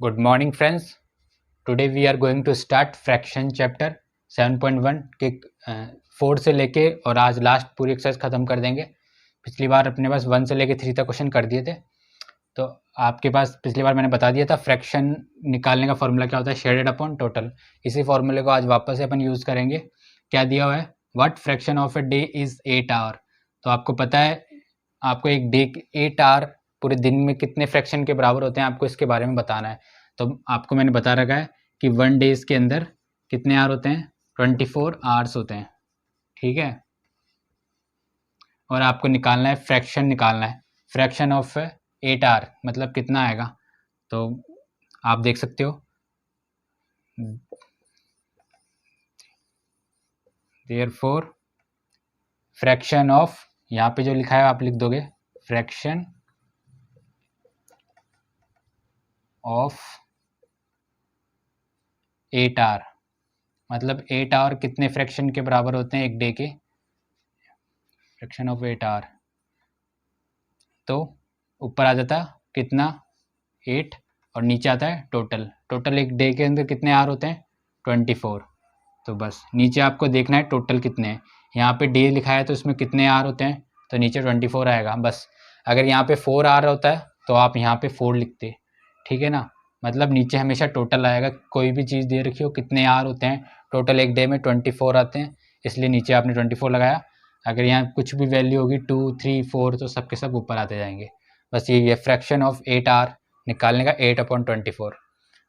Good morning friends. Today we are going to start fraction chapter 7.1 के 4 से लेके और आज लास्ट पूरी एक्सरसाइज ख़त्म कर देंगे। पिछली बार अपने पास 1 से लेके 3 तक क्वेश्चन कर दिए थे। तो आपके पास पिछली बार मैंने बता दिया था फ्रैक्शन निकालने का फॉर्मूला क्या होता है, शेडेड अपॉन टोटल। इसी फॉर्मूले को आज वापस से अपन यूज़ करेंगे। क्या दिया हुआ है, what fraction of a day is 8 hour. तो आपको पता है, आपको एक डे 8 आवर पूरे दिन में कितने फ्रैक्शन के बराबर होते हैं, आपको इसके बारे में बताना है। तो आपको मैंने बता रखा है कि 1 डेज के अंदर कितने आवर होते हैं, 24 आवर्स होते हैं, ठीक है। और आपको निकालना है फ्रैक्शन, निकालना है फ्रैक्शन ऑफ 8 आवर मतलब कितना आएगा। तो आप देख सकते हो, देयरफॉर फ्रैक्शन ऑफ, यहाँ पे जो लिखा है आप लिख दोगे, फ्रैक्शन ऑफ 8 आवर मतलब 8 आवर कितने फ्रैक्शन के बराबर होते हैं एक डे के। फ्रैक्शन ऑफ 8 आवर तो ऊपर आ जाता कितना 8 और नीचे आता है टोटल। टोटल एक डे के अंदर कितने आवर होते हैं 24। तो बस नीचे आपको देखना है टोटल कितने हैं। यहाँ पे डे लिखा है तो इसमें कितने आवर होते हैं, तो नीचे 24 आएगा। बस अगर यहाँ पे 4 आवर होता है तो आप यहाँ पे 4 लिखते, ठीक है ना। मतलब नीचे हमेशा टोटल आएगा, कोई भी चीज़ दे रखी हो कितने आवर होते हैं टोटल एक डे में 24 आते हैं, इसलिए नीचे आपने 24 लगाया। अगर यहाँ कुछ भी वैल्यू होगी 2, 3, 4 तो सबके सब ऊपर आते जाएंगे। बस ये फ्रैक्शन ऑफ 8 आवर निकालने का 8/24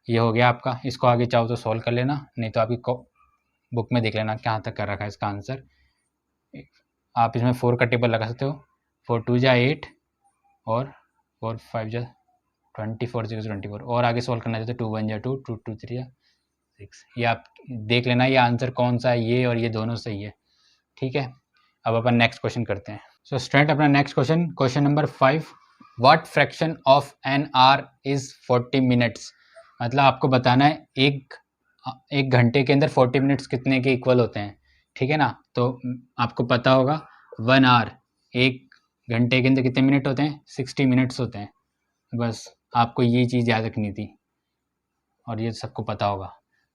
ये हो गया आपका। इसको आगे चाहो तो सॉल्व कर लेना, नहीं तो आपकी बुक में देख लेना कहाँ तक कर रखा है इसका आंसर। आप इसमें 4 का टेबल लगा सकते हो, 4 2 जा 8 और 4 5 जा 24 0 24 और आगे सॉल्व करना चाहते हो 2 1 जा 2 2 2 3 जा 6। ये आप देख लेना ये आंसर कौन सा है, ये और ये दोनों सही है, ठीक है। अब अपन नेक्स्ट क्वेश्चन करते हैं। सो स्टूडेंट अपना next question, question number 5, what fraction of an hour is 40 minutes. मतलब आपको बताना है एक घंटे के अंदर 40 मिनट्स कितने के इक्वल होते हैं, ठीक है ना। तो आपको पता होगा 1 आवर, एक घंटे के अंदर कितने मिनट होते हैं 60 मिनट्स होते हैं। बस आपको ये चीज़ याद रखनी थी और ये सबको पता होगा।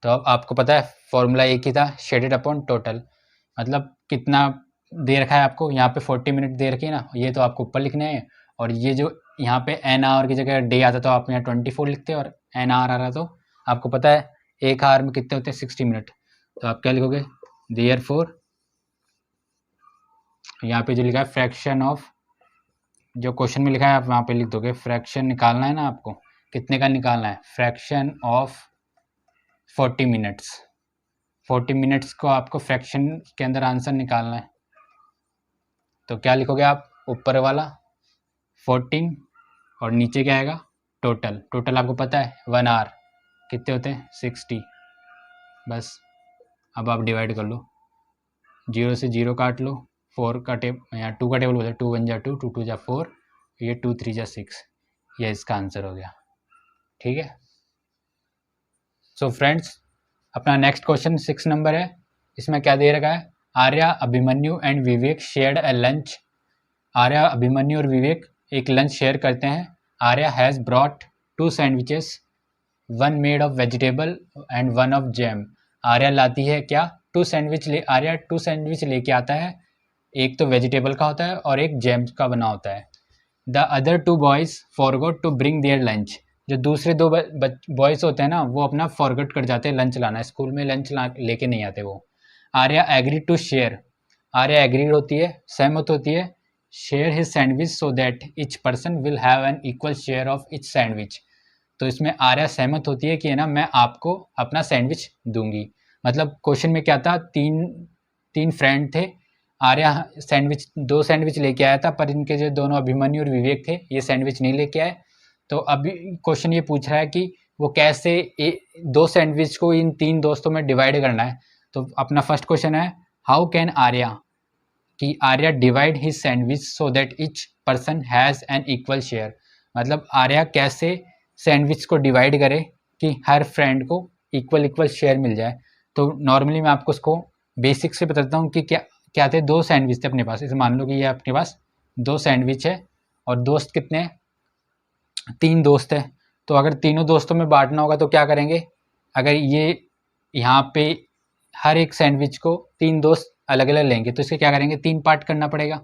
तो अब आपको पता है फॉर्मूला एक ही था, शेडेड अपॉन टोटल। मतलब कितना दे रखा है आपको, यहाँ पे 40 मिनट दे रखी है ना, ये तो आपको ऊपर लिखने हैं। और ये जो यहाँ पे एन आवर की जगह डे आता तो आप यहाँ 24 लिखते और एन आवर आ रहा तो आपको पता है एक आवर में कितने होते हैं 60 मिनट। तो आप क्या लिखोगे, देयरफॉर यहाँ पे जो लिखा है फ्रैक्शन ऑफ, जो क्वेश्चन में लिखा है आप वहाँ पे लिख दोगे। फ्रैक्शन निकालना है ना आपको, कितने का निकालना है, फ्रैक्शन ऑफ 40 मिनट्स। 40 मिनट्स को आपको फ्रैक्शन के अंदर आंसर निकालना है। तो क्या लिखोगे आप, ऊपर वाला 14 और नीचे क्या आएगा टोटल। टोटल आपको पता है 1 आवर कितने होते हैं 60। बस अब आप डिवाइड कर लो, 0 से 0 काट लो, 4 का टेबल यहाँ 2 का टेबल बोलते हैं, 2 1 जा 2 2 2 जा 4, ये 2 3 जा 6, ये इसका आंसर हो गया, ठीक है। सो फ्रेंड्स अपना नेक्स्ट क्वेश्चन 6 नंबर है। इसमें क्या दे रखा है, Arya, Abhimanyu and Vivek shared a lunch. Arya, Abhimanyu और विवेक एक लंच शेयर करते हैं। Arya has brought 2 sandwiches, 1 made of vegetable and 1 of jam. Arya लाती है क्या, 2 सैंडविच आर्या 2 सैंडविच लेके आता है, एक तो वेजिटेबल का होता है और एक जैम का बना होता है। The other 2 boys forgot to bring their lunch. जो दूसरे 2 बॉयज़ होते हैं ना, वो अपना फॉरगॉट कर जाते हैं लंच लाना, स्कूल में लंच लेके नहीं आते वो। Arya agree to share, Arya agreed होती है, सहमत होती है, share his sandwich so that each person will have an equal share of each sandwich. तो इसमें आर्या सहमत होती है कि है ना मैं आपको अपना सैंडविच दूंगी। मतलब क्वेश्चन में क्या था, तीन फ्रेंड थे, आर्या सैंडविच 2 सैंडविच लेके आया था, पर इनके जो दोनों अभिमन्यु और विवेक थे ये सैंडविच नहीं लेके आए। तो अभी क्वेश्चन ये पूछ रहा है कि वो कैसे 2 सैंडविच को इन 3 दोस्तों में डिवाइड करना है। तो अपना फर्स्ट क्वेश्चन है, हाउ कैन आर्या, कि Arya divide his sandwich so that each person has an equal share. मतलब आर्या कैसे सैंडविच को डिवाइड करे कि हर फ्रेंड को इक्वल शेयर मिल जाए। तो नॉर्मली मैं आपको उसको बेसिक से बताता हूँ कि क्या थे, 2 सैंडविच थे अपने पास। इसे मान लो कि ये अपने पास 2 सैंडविच है और दोस्त कितने हैं, 3 दोस्त हैं। तो अगर तीनों दोस्तों में बांटना होगा तो क्या करेंगे, अगर ये यहाँ पे हर एक सैंडविच को 3 दोस्त अलग अलग लेंगे तो इसके क्या करेंगे, 3 पार्ट करना पड़ेगा।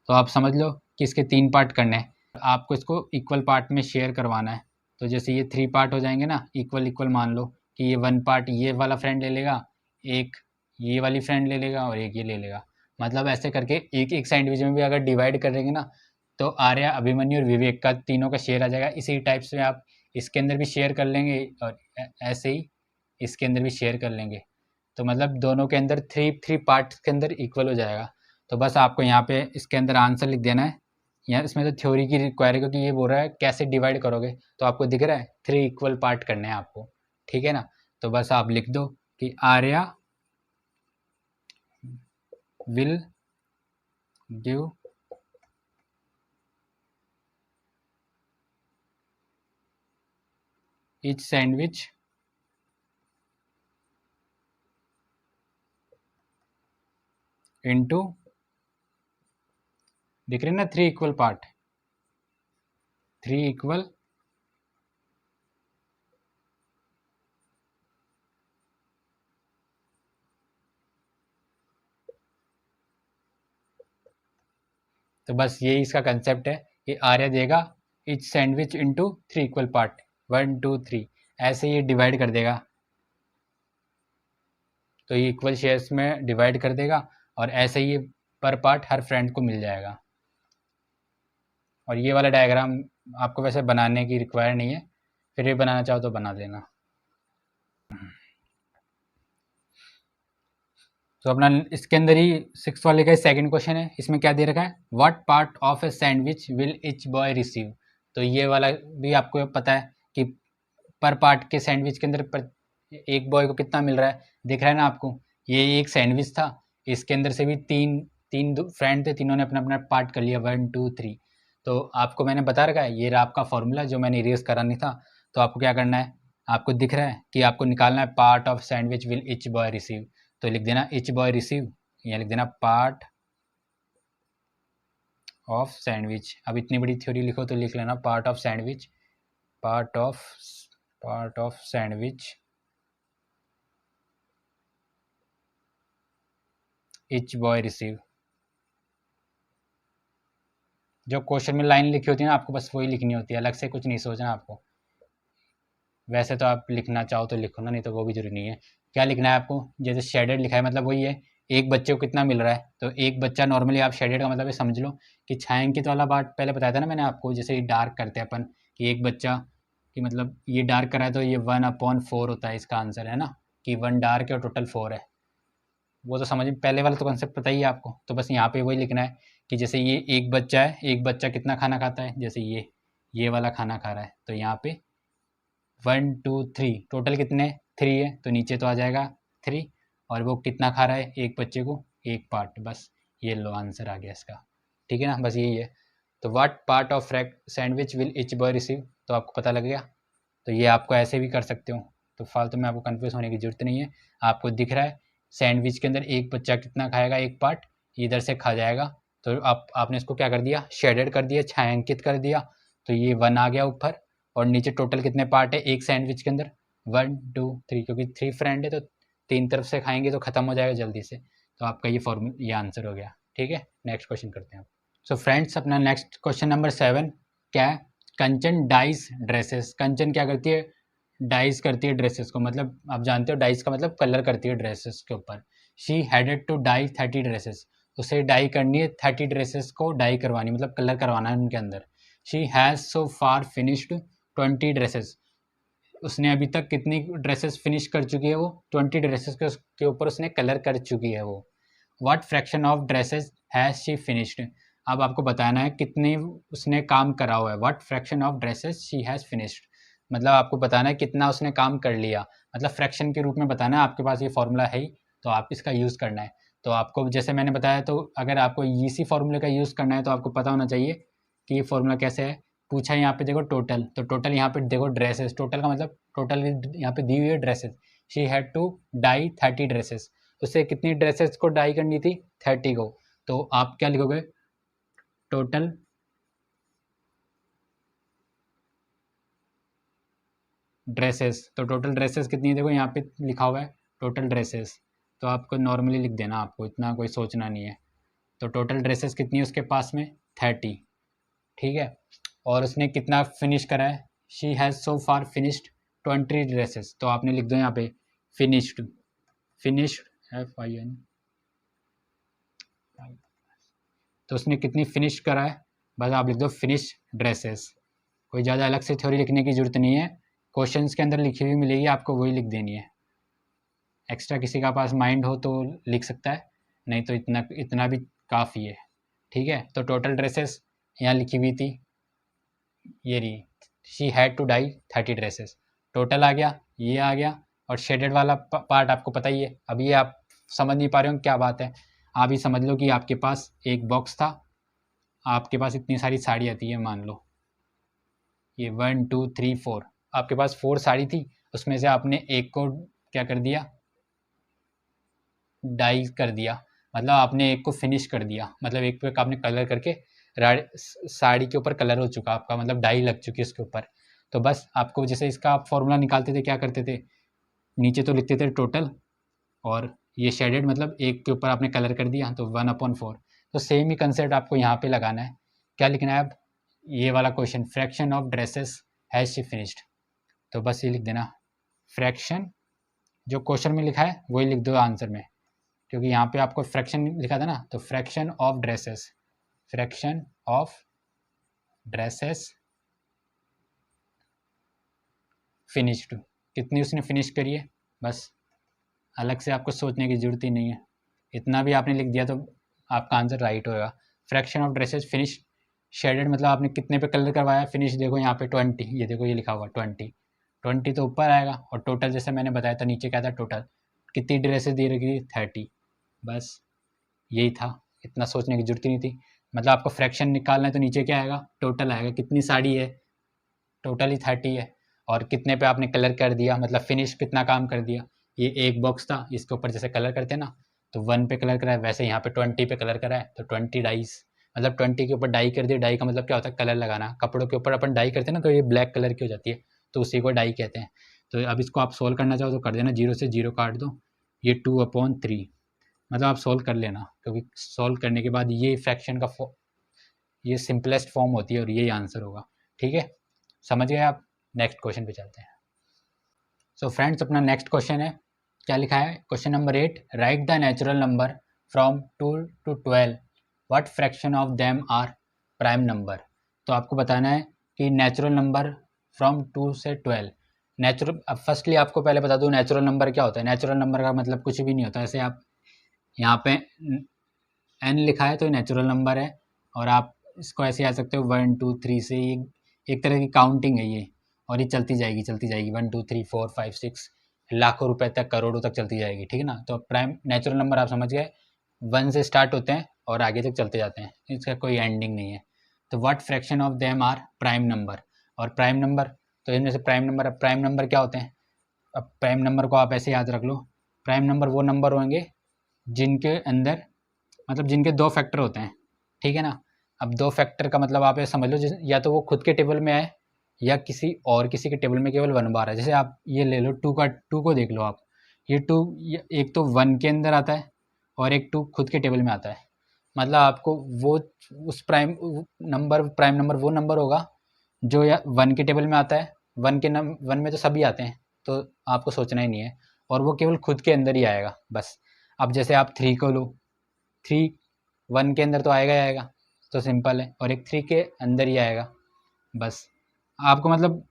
तो आप समझ लो कि इसके 3 पार्ट करने हैं, आपको इसको इक्वल पार्ट में शेयर करवाना है। तो जैसे ये 3 पार्ट हो जाएंगे ना, इक्वल इक्वल मान लो कि ये 1 पार्ट ये वाला फ्रेंड ले लेगा, एक ये वाली फ्रेंड ले लेगा और एक ये ले लेगा। मतलब ऐसे करके एक एक सैंडविच में भी अगर डिवाइड करेंगे ना तो आर्या, अभिमन्यु और विवेक का तीनों का शेयर आ जाएगा। इसी टाइप से आप इसके अंदर भी शेयर कर लेंगे और ऐसे ही इसके अंदर भी शेयर कर लेंगे। तो मतलब दोनों के अंदर थ्री पार्ट्स के अंदर इक्वल हो जाएगा। तो बस आपको यहाँ पे इसके अंदर आंसर लिख देना है। यहाँ इसमें तो थ्योरी की रिक्वायर है, क्योंकि ये बोल रहा है कैसे डिवाइड करोगे, तो आपको दिख रहा है 3 इक्वल पार्ट करने हैं आपको, ठीक है ना। तो बस आप लिख दो कि Arya will give each sandwich into, दिख रहे ना 3 इक्वल पार्ट, 3 इक्वल तो बस यही इसका कंसेप्ट है कि आर्या देगा etch sandwich into 3 equal part, 1 2 3 ऐसे ये डिवाइड कर देगा। तो ये इक्वल शेयर्स में डिवाइड कर देगा और ऐसे ही पर पार्ट हर फ्रेंड को मिल जाएगा। और ये वाला डायग्राम आपको वैसे बनाने की रिक्वायर नहीं है, फिर भी बनाना चाहो तो बना लेना। तो अपना इसके अंदर ही 6 वाले का सेकंड क्वेश्चन है। इसमें क्या दे रखा है, what part of a sandwich will etch boy receive. तो ये वाला भी आपको पता है कि पर पार्ट के सैंडविच के अंदर पर एक बॉय को कितना मिल रहा है, दिख रहा है ना आपको। ये एक सैंडविच था, इसके अंदर से भी तीन तीन फ्रेंड थे, तीनों ने अपना अपना पार्ट कर लिया 1 2 3। तो आपको मैंने बता रखा है, ये रहा आपका फॉर्मूला जो मैंने इरेज करा नहीं था। तो आपको क्या करना है, आपको दिख रहा है कि आपको निकालना है part of sandwich will etch boy receive. तो लिख देना इच बॉय रिसीव, यहाँ लिख देना पार्ट ऑफ सैंडविच। अब इतनी बड़ी थ्योरी लिखो तो लिख लेना part of sandwich, part of sandwich etch boy receive. जो क्वेश्चन में लाइन लिखी होती है ना, आपको बस वही लिखनी होती है, अलग से कुछ नहीं सोचना आपको। वैसे तो आप लिखना चाहो तो लिखो ना, नहीं तो वो भी जरूरी नहीं है। क्या लिखना है आपको, जैसे शेडेड लिखा है मतलब वही है, एक बच्चे को कितना मिल रहा है। तो एक बच्चा नॉर्मली आप शेडेड का मतलब ये समझ लो कि छायांकित वाला बात पहले बताया था ना मैंने आपको, जैसे डार्क करते हैं अपन कि एक बच्चा कि मतलब ये डार्क करा है तो ये 1/4 होता है इसका आंसर, है ना, कि 1 डार्क है और टोटल 4 है। वो तो समझ पहले वाला तो कॉन्सेप्ट पता ही है आपको। तो बस यहाँ पे वही लिखना है कि जैसे ये एक बच्चा है, एक बच्चा कितना खाना खाता है, जैसे ये वाला खाना खा रहा है तो यहाँ पे 1 2 3 टोटल कितने 3 है, तो नीचे तो आ जाएगा 3। और वो कितना खा रहा है एक बच्चे को, एक पार्ट। बस ये लो आंसर आ गया इसका, ठीक है ना, बस यही है। तो what part of sandwich will etch boy receive, तो आपको पता लग गया। तो ये आपको ऐसे भी कर सकते हो, तो फालतू में आपको कंफ्यूज होने की जरूरत नहीं है। आपको दिख रहा है सैंडविच के अंदर एक बच्चा कितना खाएगा, एक पार्ट इधर से खा जाएगा। तो आपने इसको क्या कर दिया, शेडेड कर दिया, छायांकित कर दिया। तो ये 1 आ गया ऊपर, और नीचे टोटल कितने पार्ट है एक सैंडविच के अंदर, 1 2 3, क्योंकि 3 फ्रेंड है तो 3 तरफ से खाएंगे तो खत्म हो जाएगा जल्दी से। तो आपका ये आंसर हो गया, ठीक है। नेक्स्ट क्वेश्चन करते हैं। सो फ्रेंड्स अपना नेक्स्ट क्वेश्चन नंबर 7 क्या है, कंचन डाइज ड्रेसेस। कंचन क्या करती है, डाइज करती है ड्रेसेस को, मतलब आप जानते हो डाइज का मतलब कलर करती है ड्रेसेस के ऊपर। She headed to dye 30 dresses, उसे डाई करनी है 30 ड्रेसेस को डाई करवानी, मतलब कलर करवाना है उनके अंदर। She has so far finished 20 dresses, उसने अभी तक कितनी ड्रेसेस फिनिश कर चुकी है, वो 20 ड्रेसेस के ऊपर उसने कलर कर चुकी है वो। What fraction of dresses has she finished, अब आपको बताना है कितने उसने काम करा हुआ है। What fraction of dresses she has finished, मतलब आपको बताना है कितना उसने काम कर लिया, मतलब फ्रैक्शन के रूप में बताना है। आपके पास ये फॉर्मूला है ही, तो आप इसका यूज़ करना है। तो आपको जैसे मैंने बताया, तो अगर आपको इसी फॉर्मूले का यूज़ करना है तो आपको पता होना चाहिए कि ये फॉर्मूला कैसे है। पूछा है यहाँ पे देखो टोटल, तो टोटल यहाँ पे देखो ड्रेसेस, टोटल का मतलब टोटल यहाँ पे दी हुई है dresses. She had to dye 30 dresses, उसे कितनी ड्रेसेस को डाई करनी थी, 30 को। तो आप क्या लिखोगे, टोटल ड्रेसेस, तो टोटल ड्रेसेस कितनी है देखो यहाँ पे लिखा हुआ है टोटल ड्रेसेस, तो आपको नॉर्मली लिख देना, आपको इतना कोई सोचना नहीं है। तो टोटल ड्रेसेस कितनी है उसके पास में 30, ठीक है। और उसने कितना फिनिश करा है, she has so far finished 20 dresses, तो आपने लिख दो यहाँ पे फिनिश्ड, फिनिश्ड FIN, तो उसने कितनी फिनिश करा है, बस आप लिख दो फिनिश ड्रेसेस। कोई ज़्यादा अलग से थ्योरी लिखने की ज़रूरत नहीं है, क्वेश्चंस के अंदर लिखी हुई मिलेगी आपको, वही लिख देनी है। एक्स्ट्रा किसी का पास माइंड हो तो लिख सकता है, नहीं तो इतना भी काफ़ी है, ठीक है। तो टोटल ड्रेसेस यहाँ लिखी हुई थी, ये रही, she had to dye 30 dresses, total आ गया, ये आ गया, और शेडेड वाला पार्ट आपको पता ही है। अब ये आप समझ नहीं पा रहे हो क्या बात है, आप ही समझ लो कि आपके पास एक बॉक्स था, आपके पास इतनी सारी साड़ी आती है, मान लो ये 1 2 3 4, आपके पास 4 साड़ी थी, उसमें से आपने एक को क्या कर दिया, डाई कर दिया, मतलब आपने एक को फिनिश कर दिया, मतलब एक पे आपने कलर करके साड़ी के ऊपर कलर हो चुका आपका, मतलब डाई लग चुकी है उसके ऊपर। तो बस आपको जैसे इसका आप फॉर्मूला निकालते थे क्या करते थे, नीचे तो लिखते थे टोटल, और ये शेडेड मतलब एक के ऊपर आपने कलर कर दिया, तो 1/4। तो सेम ही कंसेप्ट आपको यहाँ पे लगाना है, क्या लिखना है अब, ये वाला question, fraction of dresses has she finished, तो बस ये लिख देना फ्रैक्शन, जो क्वेश्चन में लिखा है वही लिख दो आंसर में, क्योंकि यहाँ पे आपको फ्रैक्शन लिखा था ना, तो fraction of dresses, fraction of dresses finished, कितनी उसने फिनिश करी है, बस अलग से आपको सोचने की ज़रूरत ही नहीं है, इतना भी आपने लिख दिया तो आपका आंसर राइट होगा। Fraction of dresses finish shaded, मतलब आपने कितने पे कलर करवाया, फिनिश देखो यहाँ पे 20, ये देखो ये लिखा हुआ 20 तो ऊपर आएगा, और टोटल जैसे मैंने बताया था नीचे क्या था, टोटल कितनी ड्रेसेस दे रखी थी 30, बस यही था, इतना सोचने की जरूरत ही नहीं थी। मतलब आपको फ्रैक्शन निकालना है तो नीचे क्या आएगा, टोटल आएगा, कितनी साड़ी है, टोटल ही 30 है, और कितने पे आपने कलर कर दिया, मतलब फिनिश कितना काम कर दिया, ये एक बॉक्स था, इसके ऊपर जैसे कलर करते हैं ना, तो 1 पे कलर करा है, वैसे यहाँ पे 20 पे कलर करा है, तो 20 डाइस, मतलब 20 के ऊपर डाई कर दिया, डाई का मतलब क्या होता है, कलर लगाना, कपड़ों के ऊपर अपन डाई करते हैं ना, तो ये ब्लैक कलर की हो जाती है, तो उसी को डाई कहते हैं। तो अब इसको आप सोल्व करना चाहो तो कर देना, 0 से 0 काट दो, ये 2/3, मतलब आप सोल्व कर लेना, क्योंकि सोल्व करने के बाद ये फ्रैक्शन का ये सिंपलेस्ट फॉर्म होती है, और यही आंसर होगा, ठीक है, समझ गए आप। नेक्स्ट क्वेश्चन पे चलते हैं। सो फ्रेंड्स, अपना नेक्स्ट क्वेश्चन है, क्या लिखा है, question number 8, write the natural number from 2 to 12, what fraction of them are prime number. तो आपको बताना है कि नेचुरल नंबर फ्रॉम 2 से 12, नेचुरल, अब फर्स्टली आपको पहले बता दूं नेचुरल नंबर क्या होता है। नेचुरल नंबर का मतलब कुछ भी नहीं होता, ऐसे आप यहाँ पे n लिखा है तो ये नेचुरल नंबर है, और आप इसको ऐसे आ सकते हो 1 2 3 से, ये एक तरह की काउंटिंग है ये, और ये चलती जाएगी 1 2 3 4 5 6 लाखों रुपए तक, करोड़ों तक चलती जाएगी, ठीक है ना। तो प्राइम नेचुरल नंबर आप समझ गए, 1 से स्टार्ट होते हैं और आगे तक चलते जाते हैं, इसका कोई एंडिंग नहीं है। तो what fraction of them are prime number, और प्राइम नंबर, तो इनमें से प्राइम नंबर, अब प्राइम नंबर क्या होते हैं, अब प्राइम नंबर को आप ऐसे याद रख लो, प्राइम नंबर वो नंबर होंगे जिनके अंदर, मतलब जिनके 2 फैक्टर होते हैं, ठीक है ना। अब 2 फैक्टर का मतलब आप ये समझ लो, या तो वो खुद के टेबल में है, या किसी और किसी के टेबल में केवल 1 बार है। जैसे आप ये ले लो 2 को देख लो आप, ये 2 एक तो 1 के अंदर आता है, और एक 2 खुद के टेबल में आता है, मतलब आपको वो उस प्राइम नंबर वो नंबर होगा जो या 1 के टेबल में आता है, 1 में तो सभी आते हैं, तो आपको सोचना ही नहीं है, और वो केवल खुद के अंदर ही आएगा बस। अब जैसे आप 3 को लो, 3 1 के अंदर तो आएगा ही आएगा, तो सिंपल है, और एक 3 के अंदर ही आएगा बस। आपको मतलब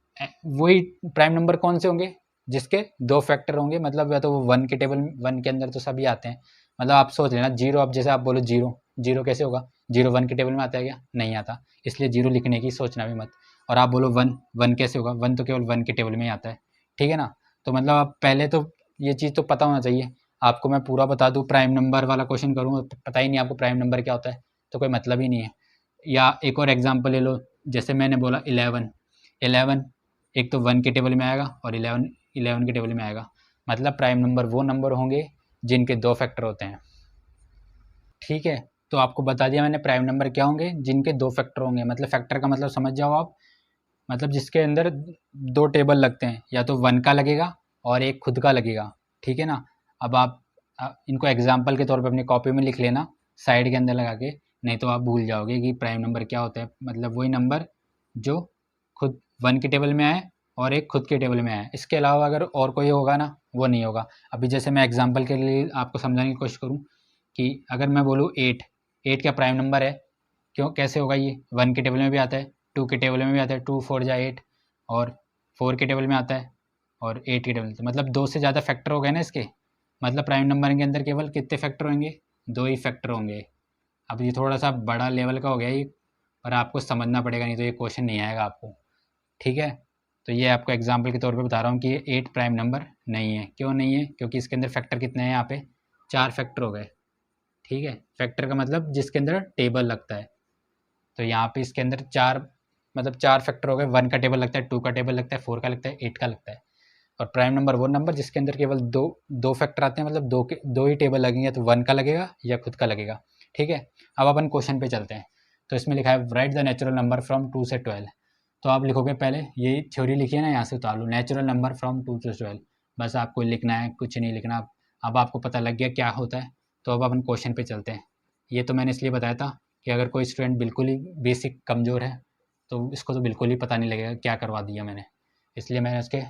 वही प्राइम नंबर कौन से होंगे, जिसके 2 फैक्टर होंगे, मतलब या तो वो 1 के टेबल 1 के अंदर तो सभी आते हैं, मतलब आप सोच लेना 0, अब जैसे आप बोलो 0 कैसे होगा, 0 1 के टेबल में आता है क्या, नहीं आता, इसलिए 0 लिखने की सोचना भी मत। और आप बोलो 1 कैसे होगा, 1 तो केवल 1 के टेबल में ही आता है, ठीक है ना। तो मतलब आप पहले तो ये चीज़ तो पता होना चाहिए आपको। मैं पूरा बता दूँ, प्राइम नंबर वाला क्वेश्चन करूँ, पता ही नहीं आपको प्राइम नंबर क्या होता है, तो कोई मतलब ही नहीं है। या एक और एग्जांपल ले लो, जैसे मैंने बोला 11 एक तो 1 के टेबल में आएगा, और 11 के टेबल में आएगा, मतलब प्राइम नंबर वो नंबर होंगे जिनके 2 फैक्टर होते हैं, ठीक है। तो आपको बता दिया मैंने प्राइम नंबर क्या होंगे, जिनके 2 फैक्टर होंगे, मतलब फैक्टर का मतलब समझ जाओ आप, मतलब जिसके अंदर 2 टेबल लगते हैं, या तो 1 का लगेगा और एक खुद का लगेगा, ठीक है ना। अब आप इनको एग्जाम्पल के तौर पे अपनी कॉपी में लिख लेना साइड के अंदर लगा के, नहीं तो आप भूल जाओगे कि प्राइम नंबर क्या होता है। मतलब वही नंबर जो खुद 1 के टेबल में आए और एक खुद के टेबल में आए, इसके अलावा अगर और कोई होगा ना, वो नहीं होगा। अभी जैसे मैं एग्जाम्पल के लिए आपको समझाने की कोशिश करूँ कि अगर मैं बोलूँ 8, 8 क्या प्राइम नंबर है? क्यों, कैसे होगा ये? 1 के टेबल में भी आता है, 2 के टेबल में भी आता है, 2 4 जा 8, और 4 के टेबल में आता है, और 8 के टेबल में, मतलब 2 से ज़्यादा फैक्टर हो गए ना इसके। मतलब प्राइम नंबर के अंदर केवल कितने फैक्टर होंगे? 2 ही फैक्टर होंगे। अब ये थोड़ा सा बड़ा लेवल का हो गया ये, और आपको समझना पड़ेगा, नहीं तो ये क्वेश्चन नहीं आएगा आपको, ठीक है। तो ये आपको एग्जाम्पल के तौर पे बता रहा हूँ कि ये 8 प्राइम नंबर नहीं है। क्यों नहीं है? क्योंकि इसके अंदर फैक्टर कितने हैं? यहाँ पे 4 फैक्टर हो गए, ठीक है। फैक्टर का मतलब जिसके अंदर टेबल लगता है, तो यहाँ पे इसके अंदर 4, मतलब 4 फैक्टर हो गए। 1 का टेबल लगता है, 2 का टेबल लगता है, 4 का लगता है, 8 का लगता है। और प्राइम नंबर वो नंबर जिसके अंदर केवल दो फैक्टर आते हैं, मतलब दो ही टेबल लगेंगे, तो 1 का लगेगा या खुद का लगेगा, ठीक है। अब अपन क्वेश्चन पे चलते हैं। तो इसमें लिखा है right the natural number from 2 से 12। तो आप लिखोगे, पहले ये थ्योरी लिखिए ना, यहाँ से उतार लो, नेचुरल नंबर फ्रॉम 2 से 12, बस आपको लिखना है, कुछ नहीं लिखना। अब आपको पता लग गया क्या होता है, तो अब अपन क्वेश्चन पे चलते हैं। ये तो मैंने इसलिए बताया था कि अगर कोई स्टूडेंट बिल्कुल ही बेसिक कमज़ोर है, तो इसको तो बिल्कुल ही पता नहीं लगेगा क्या करवा दिया मैंने, इसलिए मैंने उसके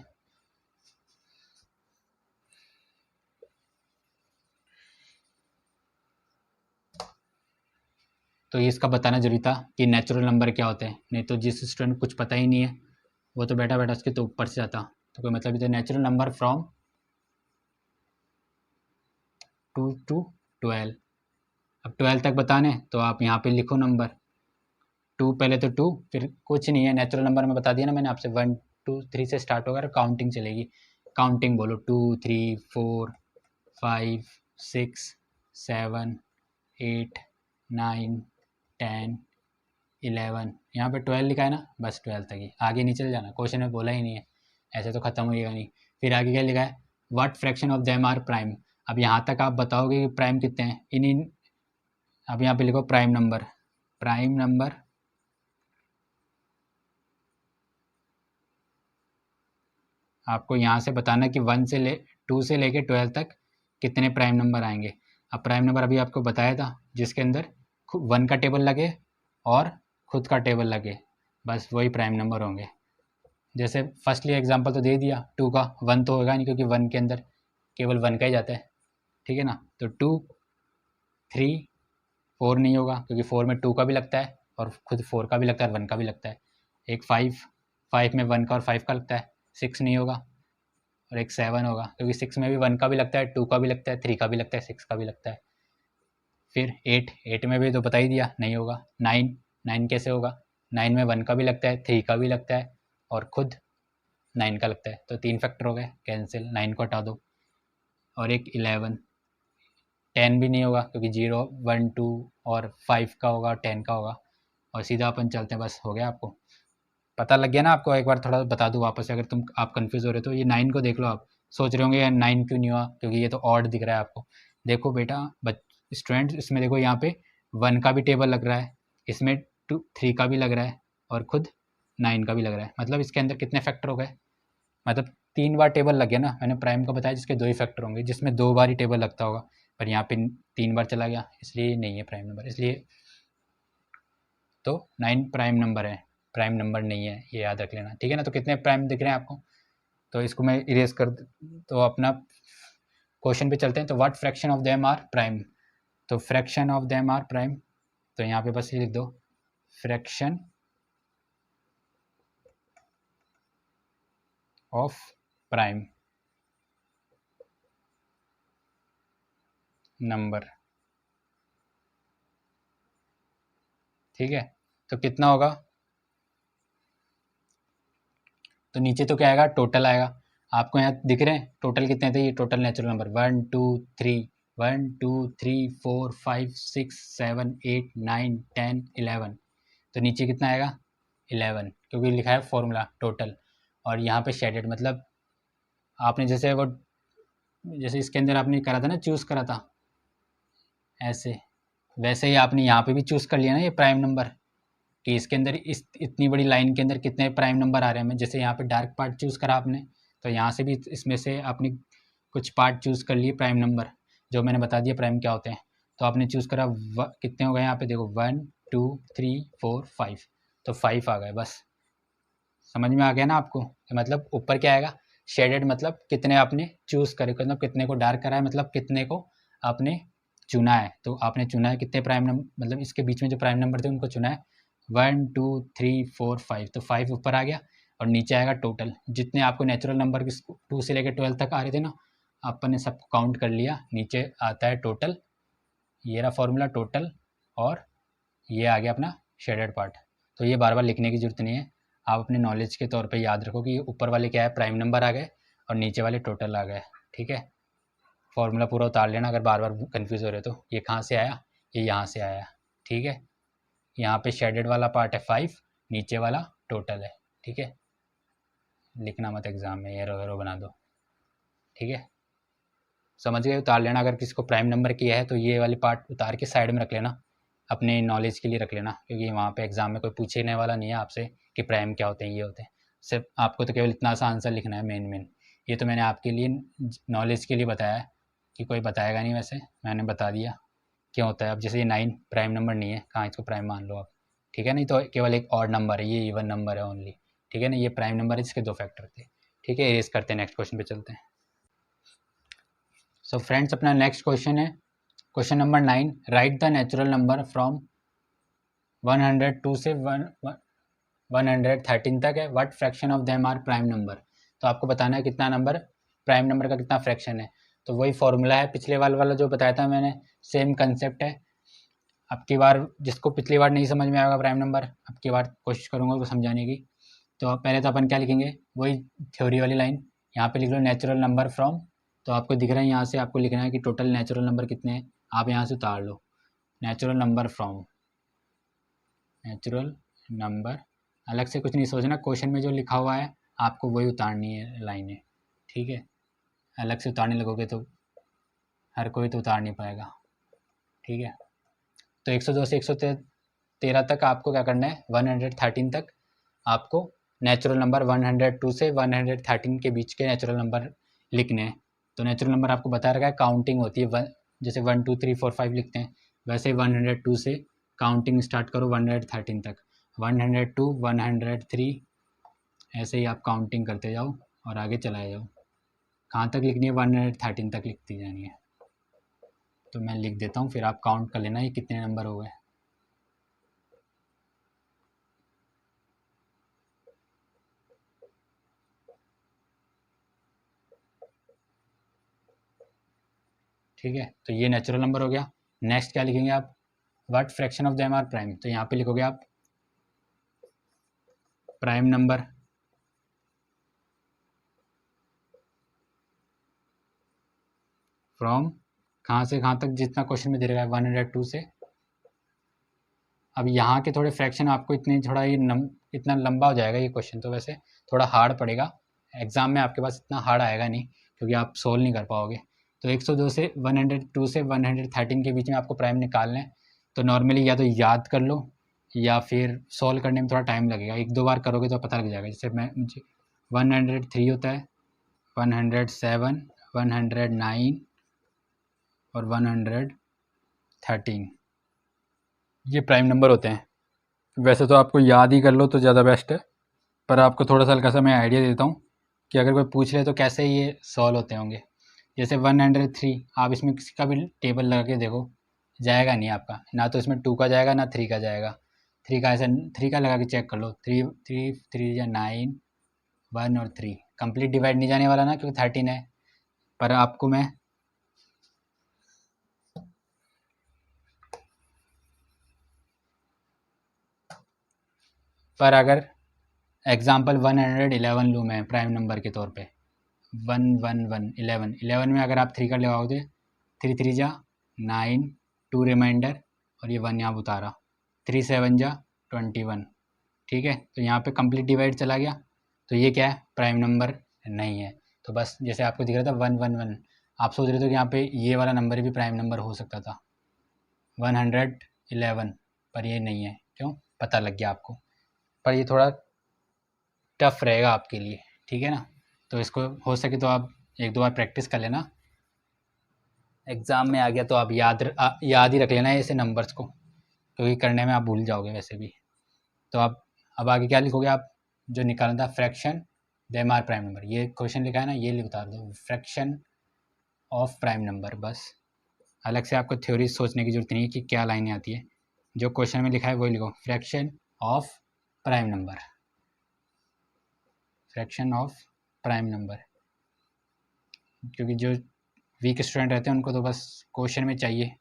तो ये इसका बताना जरूरी था कि नेचुरल नंबर क्या होते हैं, नहीं तो जिस स्टूडेंट कुछ पता ही नहीं है वो तो बैठा बैठा उसके तो ऊपर से जाता, तो कोई मतलब नहीं। तो नेचुरल नंबर फ्रॉम 2 to 12। अब 12 तक बताने तो आप यहाँ पे लिखो नंबर 2, पहले तो 2, फिर कुछ नहीं है, नेचुरल नंबर में बता दिया ना मैंने आपसे, 1 2 3 से स्टार्ट होगा और काउंटिंग चलेगी। काउंटिंग बोलो, 2 3 4 5 6 7 8 9 10 11, यहाँ पे 12 लिखा है ना, बस 12 तक ही, आगे नहीं चल जाना, क्वेश्चन में बोला ही नहीं है, ऐसे तो खत्म होगा नहीं। फिर आगे क्या लिखा है? What fraction of them are prime. अब यहाँ तक आप बताओगे कि प्राइम कितने हैं इन अब यहाँ पे लिखो प्राइम नंबर। प्राइम नंबर आपको यहाँ से बताना कि 2 से लेके 12 तक कितने प्राइम नंबर आएंगे। अब प्राइम नंबर अभी आपको बताया था जिसके अंदर 1 का टेबल लगे और खुद का टेबल लगे, बस वही प्राइम नंबर होंगे। जैसे फर्स्टली एग्जांपल तो दे दिया 2 का, 1 तो होगा नहीं क्योंकि 1 के अंदर केवल 1 का ही जाता है, ठीक है ना। तो 2 3 4 नहीं होगा क्योंकि 4 में 2 का भी लगता है और खुद 4 का भी लगता है और 1 का भी लगता है। एक 5 में 1 का और 5 का लगता है। 6 नहीं होगा, और एक 7 होगा क्योंकि 6 में भी 1 का भी लगता है, 2 का भी लगता है, 3 का भी लगता है, 6 का भी लगता है। फिर 8 में भी तो बता ही दिया, नहीं होगा। 9 कैसे होगा? 9 में 1 का भी लगता है, 3 का भी लगता है और खुद 9 का लगता है, तो 3 फैक्टर हो गए, कैंसिल, 9 को हटा दो। और एक 11, 10 भी नहीं होगा क्योंकि 0 1 2 और 5 का होगा, 10 का होगा, और सीधा अपन चलते हैं, बस हो गया। आपको पता लग गया ना? आपको एक बार थोड़ा बता दूँ वापस से, अगर आप कंफ्यूज हो रहे हो तो ये 9 को देख लो। आप सोच रहे होंगे यार 9 क्यों नहीं हुआ, क्योंकि ये तो ऑड दिख रहा है आपको। देखो बेटा स्टूडेंट, इसमें देखो यहाँ पे 1 का भी टेबल लग रहा है, इसमें 3 का भी लग रहा है और खुद 9 का भी लग रहा है, मतलब इसके अंदर कितने फैक्टर हो गए? मतलब 3 बार टेबल लग गया ना। मैंने प्राइम का बताया जिसके 2 ही फैक्टर होंगे, जिसमें 2 बार ही टेबल लगता होगा, पर यहाँ पे 3 बार चला गया, इसलिए नहीं है प्राइम नंबर। इसलिए तो 9 प्राइम नंबर है, प्राइम नंबर नहीं है, ये याद रख लेना, ठीक है ना। तो कितने प्राइम दिख रहे हैं आपको? तो इसको मैं इरेज कर, तो अपना क्वेश्चन पे चलते हैं। तो what fraction of them are prime. तो fraction of them are prime, तो यहाँ पे बस लिख दो फ्रैक्शन ऑफ प्राइम नंबर, ठीक है। तो कितना होगा? तो नीचे तो क्या आएगा? टोटल आएगा। आपको यहाँ दिख रहे हैं टोटल कितने थे? ये टोटल नेचुरल नंबर 1 2 3 1 2 3 4 5 6 7 8 9 10 11। तो नीचे कितना आएगा? 11, क्योंकि लिखा है फॉर्मूला टोटल, और यहाँ पे शेडेड, मतलब आपने जैसे वो, जैसे इसके अंदर आपने करा था ना, चूज़ करा था ऐसे, वैसे ही आपने यहाँ पे भी चूज़ कर लिया ना ये प्राइम नंबर, कि इसके अंदर इतनी बड़ी लाइन के अंदर कितने प्राइम नंबर आ रहे हैं। जैसे यहाँ पे डार्क पार्ट चूज़ करा आपने, तो यहाँ से भी इसमें से आपने कुछ पार्ट चूज़ कर लिए प्राइम नंबर, जो मैंने बता दिया प्राइम क्या होते हैं। तो आपने चूज़ करा कितने हो गए यहाँ पे देखो 1 2 3 4 5, तो 5 आ गए। बस समझ में आ गया ना आपको। तो मतलब ऊपर क्या आएगा, शेडेड मतलब कितने आपने चूज़ करे, मतलब कितने को डार्क करा है, मतलब कितने को आपने चुना है। तो आपने चुना है कितने प्राइम नंबर, मतलब इसके बीच में जो प्राइम नंबर थे उनको चुना है 1 2 3 4 5, तो 5 ऊपर आ गया। और नीचे आएगा टोटल, जितने आपको नेचुरल नंबर के 2 से लेकर 12 तक आ रहे थे ना, अपन ने सबको काउंट कर लिया। नीचे आता है टोटल, ये रहा फॉर्मूला टोटल, और ये आ गया अपना शेडेड पार्ट। तो ये बार बार लिखने की ज़रूरत नहीं है, आप अपने नॉलेज के तौर पे याद रखो कि ये ऊपर वाले क्या है, प्राइम नंबर आ गए, और नीचे वाले टोटल आ गए। ठीक है, फॉर्मूला पूरा उतार लेना अगर बार बार कन्फ्यूज़ हो रहे तो। ये कहाँ से आया, ये यहाँ से आया। ठीक है, यहाँ पे शेडेड वाला पार्ट है 5, नीचे वाला टोटल है। ठीक है, लिखना मत एग्ज़ाम में, एरो एरो बना दो। ठीक है, समझ गए, उतार लेना। अगर किसी को प्राइम नंबर किया है तो ये वाली पार्ट उतार के साइड में रख लेना, अपने नॉलेज के लिए रख लेना, क्योंकि वहाँ पे एग्ज़ाम में कोई पूछने वाला नहीं है आपसे कि प्राइम क्या होते हैं, ये होते हैं। सिर्फ आपको तो केवल इतना सा आंसर लिखना है मेन। ये तो मैंने आपके लिए नॉलेज के लिए बताया है, कि कोई बताएगा नहीं, वैसे मैंने बता दिया क्यों होता है। अब जैसे ये 9 प्राइम नंबर नहीं है, कहाँ इसको प्राइम मान लो आप। ठीक है, नहीं तो केवल एक ऑड नंबर है, ये इवन नंबर है ओनली। ठीक है ना, ये प्राइम नंबर है जिसके 2 फैक्टर थे। ठीक है, इरेज करते हैं, नेक्स्ट क्वेश्चन पे चलते हैं। सो फ्रेंड्स, अपना नेक्स्ट क्वेश्चन है question number 9, write the natural number from 102 से 113 तक है, what fraction of them are prime number. तो आपको बताना है कितना नंबर प्राइम नंबर का कितना फ्रैक्शन है। तो वही फॉर्मूला है पिछले वाला जो बताया था मैंने, सेम कंसेप्ट है। अब की बार जिसको पिछली बार नहीं समझ में आएगा प्राइम नंबर, अब की बार कोशिश करूँगा उसको समझाने की। तो पहले तो अपन क्या लिखेंगे, वही थ्योरी वाली लाइन, यहाँ पे लिख लो नेचुरल नंबर फ्रॉम। तो आपको दिख रहा है यहाँ से आपको लिखना है कि टोटल नेचुरल नंबर कितने हैं, आप यहाँ से उतार लो natural number from, natural number. अलग से कुछ नहीं सोचना, क्वेश्चन में जो लिखा हुआ है आपको वही उतारनी है लाइनें। ठीक है, अलग से उतारने लगोगे तो हर कोई तो उतार नहीं पाएगा। ठीक है, तो 102 से 113 तक आपको क्या करना है, 113 तक आपको नेचुरल नंबर 102 से 113 के बीच के नेचुरल नंबर लिखने हैं। तो नेचुरल नंबर आपको बता रखा है, काउंटिंग होती है जैसे 1 2 3 4 5 लिखते हैं, वैसे 102 से काउंटिंग स्टार्ट करो 113 तक, 102 103, ऐसे ही आप काउंटिंग करते जाओ और आगे चलाए जाओ। कहाँ तक लिखनी है, 113 तक लिखती जानी है। तो मैं लिख देता हूँ, फिर आप काउंट कर लेना ये कितने नंबर हो गए। ठीक है, तो ये नेचुरल नंबर हो गया। नेक्स्ट क्या लिखेंगे आप, what fraction of them are prime. तो यहाँ पे लिखोगे आप प्राइम नंबर फ्रॉम कहाँ से कहाँ तक, जितना क्वेश्चन में दे रखा है 102 से। अब यहाँ के थोड़े फ्रैक्शन आपको इतने थोड़ा ये इतना लंबा हो जाएगा ये क्वेश्चन, तो वैसे थोड़ा हार्ड पड़ेगा एग्जाम में, आपके पास इतना हार्ड आएगा नहीं क्योंकि आप सोल्व नहीं कर पाओगे। तो 102 से 102 से 113 के बीच में आपको प्राइम निकालना है। तो नॉर्मली या तो याद कर लो या फिर सॉल्व करने में थोड़ा टाइम लगेगा, 1-2 बार करोगे तो पता लग जाएगा। जैसे मुझे 103 होता है, 107, 109 और 113, ये प्राइम नंबर होते हैं। वैसे तो आपको याद ही कर लो तो ज़्यादा बेस्ट है, पर आपको थोड़ा सा हल्का सा मैं आइडिया देता हूँ कि अगर कोई पूछ ले तो कैसे ये सॉल्व होते होंगे। जैसे 103, आप इसमें किसी का भी टेबल लगा के देखो, जाएगा नहीं आपका, ना तो इसमें 2 का जाएगा ना 3 का जाएगा। 3 का ऐसा 3 का लगा के चेक कर लो, 3 या 9, 1 और 3 कंप्लीट डिवाइड नहीं जाने वाला ना, क्योंकि 13 है। पर आपको मैं पर अगर एग्जाम्पल 111 लूँ मैं प्राइम नंबर के तौर पे, 11 में अगर आप 3 का लगाओगे, 3 3 जा 9, 2 रिमाइंडर और ये 1 यहाँ उतारा, 3 7 जा 21। ठीक है, तो यहाँ पे कंप्लीट डिवाइड चला गया, तो ये क्या है, प्राइम नंबर नहीं है। तो बस जैसे आपको दिख रहा था 111, आप सोच रहे थे कि यहाँ पे ये वाला नंबर भी प्राइम नंबर हो सकता था 111, पर ये नहीं है। क्यों, पता लग गया आपको, पर ये थोड़ा टफ रहेगा आपके लिए, ठीक है ना। तो इसको हो सके तो आप एक दो बार प्रैक्टिस कर लेना, एग्ज़ाम में आ गया तो आप याद ही रख लेना ऐसे नंबर्स को, क्योंकि करने में आप भूल जाओगे वैसे भी। तो आप अब आगे क्या लिखोगे, आप जो निकालना था fraction them are prime number, ये क्वेश्चन लिखा है ना, ये उतार दो, फ्रैक्शन ऑफ प्राइम नंबर। बस अलग से आपको थ्योरी सोचने की जरूरत नहीं है कि क्या लाइनें आती है, जो क्वेश्चन में लिखा है वही लिखो, fraction of prime number, fraction of prime number. क्योंकि जो वीक स्टूडेंट रहते हैं उनको तो बस क्वेश्चन में चाहिए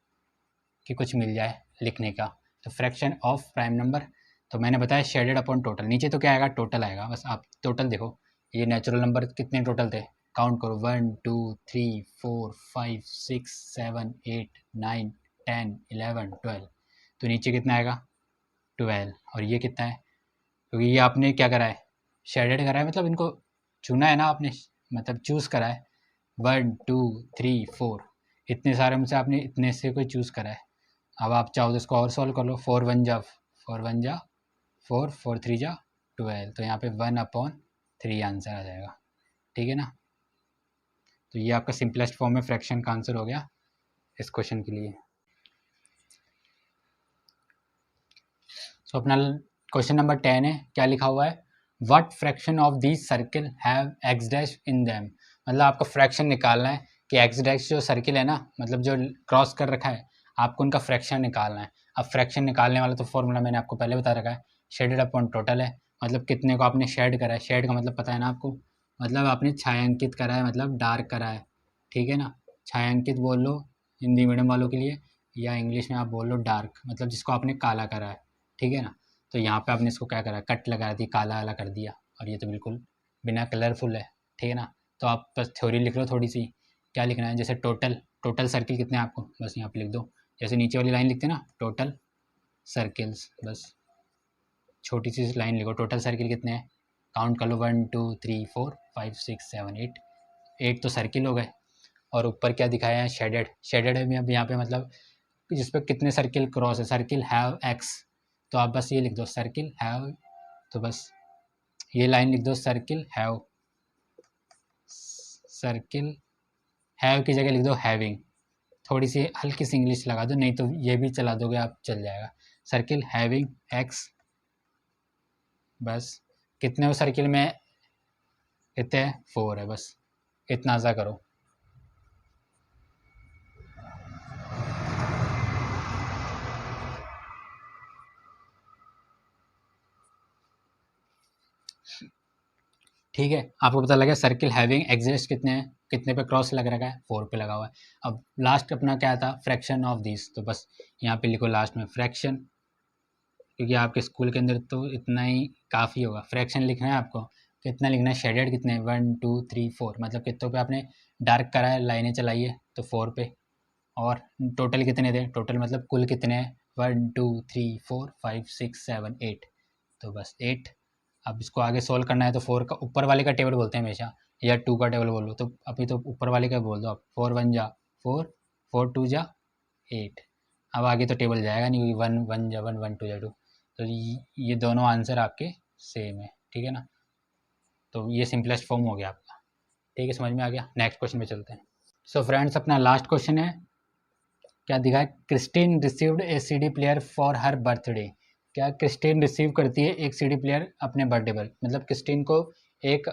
कि कुछ मिल जाए लिखने का। तो फ्रैक्शन ऑफ प्राइम नंबर, तो मैंने बताया शेडेड अपॉन टोटल, नीचे तो क्या आएगा, टोटल आएगा, बस आप टोटल देखो, ये नेचुरल नंबर कितने टोटल थे, काउंट करो, 1 2 3 4 5 6 7 8 9 10 11 12, तो नीचे कितना आएगा 12, और ये कितना है, क्योंकि ये आपने क्या करा है, शेडेड करा है, मतलब इनको चुना है ना आपने, मतलब चूज़ करा है, 1 2 3 4, इतने सारे में से आपने इतने से कोई चूज़ करा है। अब आप चाहो तो इसको और सॉल्व कर लो, 4 1 जा 4 4 3 जा 12, तो यहाँ पे 1/3 आंसर आ जाएगा, ठीक है ना। तो ये आपका सिंपलेस्ट फॉर्म में फ्रैक्शन का आंसर हो गया इस क्वेश्चन के लिए। सो अपना क्वेश्चन नंबर 10 है, क्या लिखा हुआ है, what fraction of these circle have x dash in them, मतलब आपको फ्रैक्शन निकालना है कि एक्स डैश जो सर्किल है ना, मतलब जो क्रॉस कर रखा है, आपको उनका फ्रैक्शन निकालना है। अब फ्रैक्शन निकालने वाला तो फॉर्मूला मैंने आपको पहले बता रखा है, शेडेड अपॉन टोटल है, मतलब कितने को आपने शेड करा है, शेड का मतलब पता है ना आपको, मतलब आपने छायांकित करा है, मतलब डार्क करा है, ठीक है ना। छायांकित बोल लो हिंदी मीडियम वालों के लिए, या इंग्लिश में आप बोल लो डार्क, मतलब जिसको आपने काला करा है, ठीक है ना। तो यहाँ पे आपने इसको क्या करा, कट लगा दी, काला वाला कर दिया, और ये तो बिल्कुल बिना कलरफुल है, ठीक है ना। तो आप बस थ्योरी लिख लो थोड़ी सी, क्या लिखना है, जैसे टोटल सर्किल कितने हैं आपको बस यहाँ पे लिख दो, जैसे नीचे वाली लाइन लिखते हैं ना, टोटल सर्किल्स, बस छोटी सी लाइन लिखो, टोटल सर्किल कितने हैं, काउंट कर लो, 1 2 3 4 5 6 7 8, 8 तो सर्किल हो गए, और ऊपर क्या दिखाया है, शेडेड है अब यहाँ पे, मतलब जिस पर कितने सर्किल क्रॉस है, सर्किल हैव एक्स, तो आप बस ये लिख दो सर्किल हैव, तो बस ये लाइन लिख दो, सर्किल हैव की जगह लिख दो हैविंग, थोड़ी सी हल्की सी इंग्लिश लगा दो, नहीं तो ये भी चला दोगे आप, चल जाएगा, सर्किल हैविंग एक्स, बस कितने वो सर्किल में, कितने 4 है, बस इतना सा करो। ठीक है, आपको पता लगा सर्किल हैविंग एग्जिस्ट कितने हैं, कितने पे क्रॉस लग रखा है, 4 पे लगा हुआ है। अब लास्ट अपना क्या था, फ्रैक्शन ऑफ दिस, तो बस यहाँ पे लिखो लास्ट में फ्रैक्शन, क्योंकि आपके स्कूल के अंदर तो इतना ही काफ़ी होगा, फ्रैक्शन लिखना है आपको, कितना लिखना है, शेडेड कितने, 1 2 3 4, मतलब कितनों पे आपने डार्क करा है, लाइनें चलाई है, तो 4 पे, और टोटल कितने थे, टोटल मतलब कुल कितने हैं, 1 2 3 4 5 6 7 8, तो बस 8। अब इसको आगे सोल्व करना है तो 4 का ऊपर वाले का टेबल बोलते हैं हमेशा, या 2 का टेबल बोलो, तो अभी तो ऊपर वाले का बोल दो आप, 4 1 जा 4, 4 2 जा 8, अब आगे तो टेबल जाएगा नहीं, क्योंकि 1 1 जा 1 1 2 जा 2, तो ये दोनों आंसर आपके सेम है, ठीक है ना। तो ये सिंपलेस्ट फॉर्म हो गया आपका, ठीक है, समझ में आ गया। नेक्स्ट क्वेश्चन पे चलते हैं। सो फ्रेंड्स अपना लास्ट क्वेश्चन है, क्या दिखा है, Christine received A CD player for her birthday, क्या क्रिस्टीन रिसीव करती है एक सीडी प्लेयर अपने बर्थडे पर, मतलब क्रिस्टीन को एक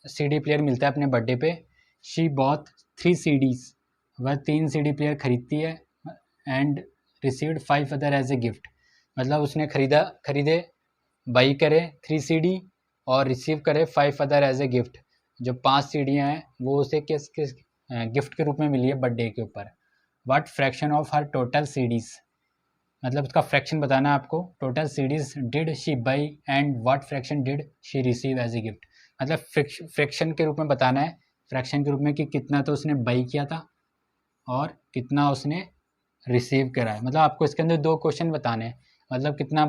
सीडी प्लेयर मिलता है अपने बर्थडे पे, शी बॉथ 3 सीडीज, वह 3 सीडी प्लेयर खरीदती है, and received 5 other as a gift, मतलब उसने खरीदे बाई करे 3 सीडी और रिसीव करे 5 अदर एज ए गिफ्ट, जो 5 सीडियाँ हैं वो उसे किस किस गिफ्ट के रूप में मिली है बर्थडे के ऊपर। What fraction of her total CDs, मतलब उसका फ्रैक्शन बताना है आपको, total CDs did she buy and what fraction did she receive as a gift, मतलब फ्रैक्शन के रूप में बताना है, फ्रैक्शन के रूप में कि कितना तो उसने बाई किया था और कितना उसने रिसीव करा है, मतलब आपको इसके अंदर 2 क्वेश्चन बताने हैं, मतलब कितना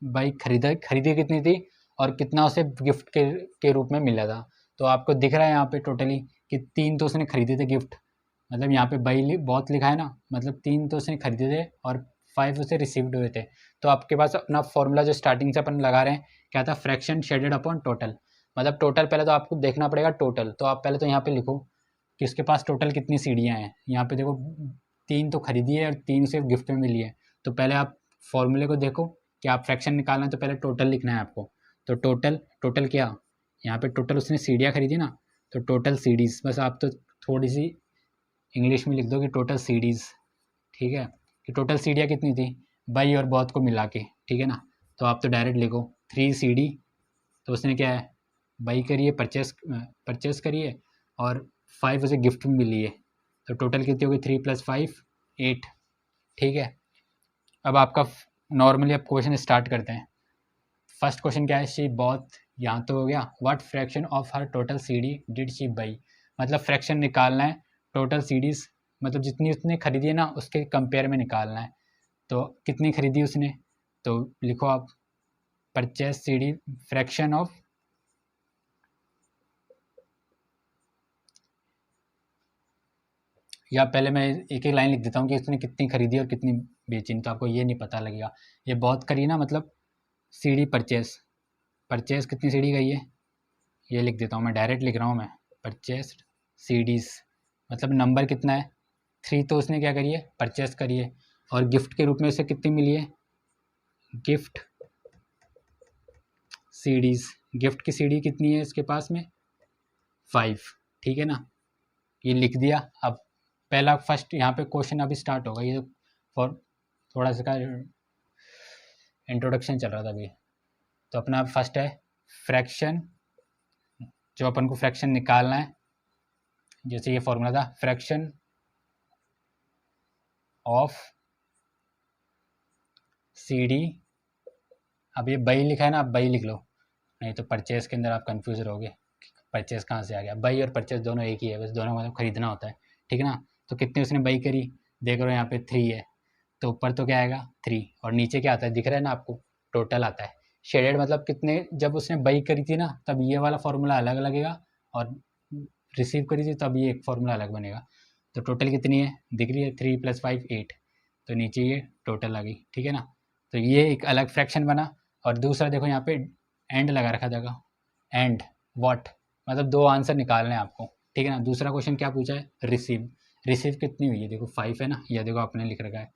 बाई खरीदी कितनी थी और कितना उसे गिफ्ट के रूप में मिला था। तो आपको दिख रहा है यहाँ पे टोटली कि 3 तो उसने खरीदे थे गिफ्ट, मतलब यहाँ पे बाई बहुत लिखा है ना, मतलब 3 तो उसने खरीदे थे और 5 उसे रिसीव्ड हुए थे। तो आपके पास अपना फॉर्मूला जो स्टार्टिंग से अपन लगा रहे हैं क्या था, फ्रैक्शन शेडेड अपॉन टोटल। मतलब टोटल पहले तो आपको देखना पड़ेगा टोटल, तो आप पहले तो यहाँ पे लिखो कि उसके पास टोटल कितनी सीढ़ियाँ हैं। यहाँ पे देखो 3 तो खरीदी है और 3 उसे गिफ्ट में मिली है। तो पहले आप फॉर्मूले को देखो कि आप फ्रैक्शन निकालना है तो पहले टोटल लिखना है आपको। तो टोटल क्या, यहाँ पे टोटल उसने सीढ़ियाँ खरीदी ना, तो टोटल सीढ़ीज़, बस आप तो थोड़ी सी इंग्लिश में लिख दो कि टोटल सीढ़ीज़, ठीक है, कि टोटल सीढ़ियाँ कितनी थी बाई और बहुत को मिला के, ठीक है ना। तो आप तो डायरेक्ट लिखो 3 सीढ़ी, तो उसने क्या है बाई करिए, परचेस करिए और 5 उसे गिफ्ट में मिली है, तो टोटल कितनी होगी 3 + 5 8, ठीक है। अब आपका नॉर्मली अब क्वेश्चन स्टार्ट करते हैं। फर्स्ट क्वेश्चन क्या है, शी बॉथ, यहाँ तो हो गया, what fraction of her total CD did she by, मतलब फ्रैक्शन निकालना है टोटल सीडीज, मतलब जितनी उसने खरीदी है ना उसके कंपेयर में निकालना है। तो कितनी खरीदी उसने, तो लिखो आप परचेस सीडी फ्रैक्शन ऑफ, या पहले मैं एक एक लाइन लिख देता हूँ कि उसने कितनी खरीदी और कितनी बेची, तो आपको ये नहीं पता लगेगा। ये बहुत करी ना, मतलब सीडी परचेस कितनी सीडी गई है, ये लिख देता हूँ मैं, डायरेक्ट लिख रहा हूँ मैं, परचेस सीडीज मतलब नंबर कितना है 3, तो उसने क्या करी है परचेस करी है, और गिफ्ट के रूप में उसे कितनी मिली है, गिफ्ट सीडीज, गिफ्ट की सीडी कितनी है इसके पास में 5, ठीक है ना, ये लिख दिया। अब पहला फर्स्ट यहाँ पे क्वेश्चन अभी स्टार्ट होगा, ये फॉर थोड़ा सा का इंट्रोडक्शन चल रहा था अभी। तो अपना फर्स्ट है फ्रैक्शन, जो अपन को फ्रैक्शन निकालना है, जैसे ये फॉर्मूला था फ्रैक्शन ऑफ सी डी, अब ये बाई लिखा है ना, आप बाई लिख लो, नहीं तो परचेस के अंदर आप कंफ्यूज रहोगे, परचेस कहाँ से आ गया, बाई और परचेस दोनों एक ही है, बस दोनों मतलब खरीदना होता है, ठीक है ना। तो कितने उसने बाई करी, देख रहे हो यहाँ पे 3 है, तो ऊपर तो क्या आएगा 3, और नीचे क्या आता है दिख रहा है ना आपको, टोटल आता है। शेडेड मतलब कितने, जब उसने बाई करी थी ना तब ये वाला फॉर्मूला अलग लगेगा, और रिसीव करी थी तब ये एक फॉर्मूला अलग बनेगा। तो टोटल कितनी है दिख रही है 3 + 5 8, तो नीचे ये टोटल आ गई, ठीक है ना। तो ये एक अलग फ्रैक्शन बना। और दूसरा देखो यहाँ पे एंड लगा रखा था, एंड व्हाट, मतलब 2 आंसर निकालने हैं आपको, ठीक है ना। दूसरा क्वेश्चन क्या पूछा है, रिसीव कितनी हुई है, देखो 5 है ना, यह देखो आपने लिख रखा है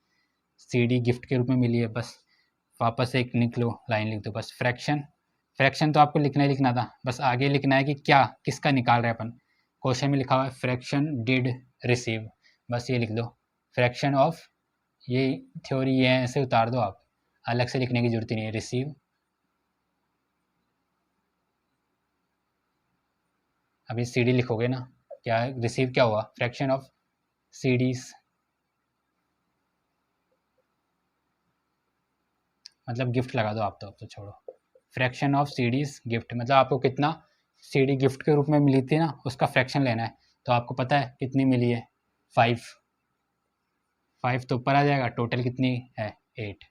सीडी गिफ्ट के रूप में मिली है, बस वापस से एक लिख लो, लाइन लिख दो बस, फ्रैक्शन तो आपको लिखना ही लिखना था, बस आगे लिखना है कि क्या किसका निकाल रहे हैं अपन। क्वेश्चन में लिखा हुआ है फ्रैक्शन डिड रिसीव, बस ये लिख दो फ्रैक्शन ऑफ, ये थ्योरी ये ऐसे उतार दो आप, अलग से लिखने की जरूरत ही नहीं है, रिसीव। अभी सीडी लिखोगे ना, क्या रिसीव क्या हुआ, फ्रैक्शन ऑफ सीडीज, मतलब गिफ्ट लगा दो आप, तो अब तो छोड़ो, फ्रैक्शन ऑफ सीडीज गिफ्ट, मतलब आपको कितना सीडी गिफ्ट के रूप में मिली थी ना उसका फ्रैक्शन लेना है। तो आपको पता है कितनी मिली है 5 तो ऊपर आ जाएगा, टोटल कितनी है 8,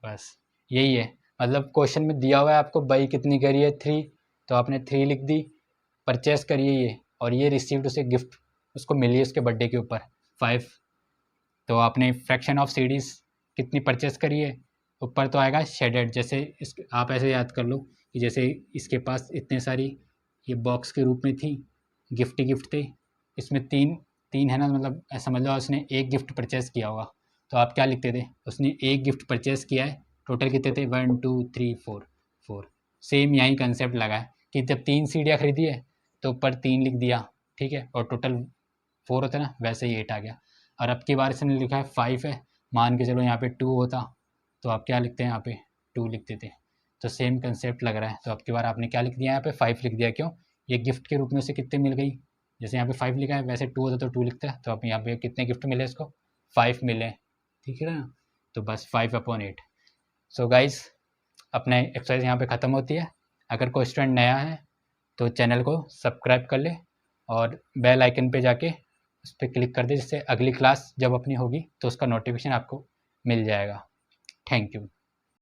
बस यही है। मतलब क्वेश्चन में दिया हुआ है आपको बाई कितनी करी है 3, तो आपने 3 लिख दी, परचेस करिए ये, और ये रिसीव्ड उसे गिफ्ट उसको मिली है उसके बर्थडे के ऊपर 5, तो आपने फ्रैक्शन ऑफ सीडीज कितनी परचेस करी है, ऊपर तो आएगा शेडेड, जैसे इस आप ऐसे याद कर लो कि जैसे इसके पास इतने सारी ये बॉक्स के रूप में थी, गिफ्ट ही गिफ्ट थे, इसमें 3 है ना, मतलब ऐसा समझ लो उसने एक गिफ्ट परचेस किया होगा, तो आप क्या लिखते थे, उसने एक गिफ्ट परचेस किया है, टोटल कितने थे 1 2 3 4, सेम यही कंसेप्ट लगा है कि जब 3 सीढ़ियाँ खरीदी है तो ऊपर 3 लिख दिया, ठीक है, और टोटल 4 होता है ना, वैसे ही 8 आ गया। और अब की बार इसने लिखा है 5 है, मान के चलो यहाँ पे 2 होता तो आप क्या लिखते हैं यहाँ पे 2 लिखते थे, तो सेम कंसेप्ट लग रहा है। तो अब की बार आपने क्या लिख दिया यहाँ पे 5 लिख दिया, क्यों, ये गिफ्ट के रूप में उसे कितने मिल गई, जैसे यहाँ पे 5 लिखा है वैसे 2 होता तो 2 लिखता है, तो अब यहाँ पे कितने गिफ्ट मिले इसको 5 मिले, ठीक है ना। तो बस 5/8। सो गाइस अपने एक्सरसाइज यहाँ पे ख़त्म होती है। अगर कोई स्टूडेंट नया है तो चैनल को सब्सक्राइब कर ले और बेल आइकन पे जाके उस पर क्लिक कर दे, जिससे अगली क्लास जब अपनी होगी तो उसका नोटिफिकेशन आपको मिल जाएगा। Thank you.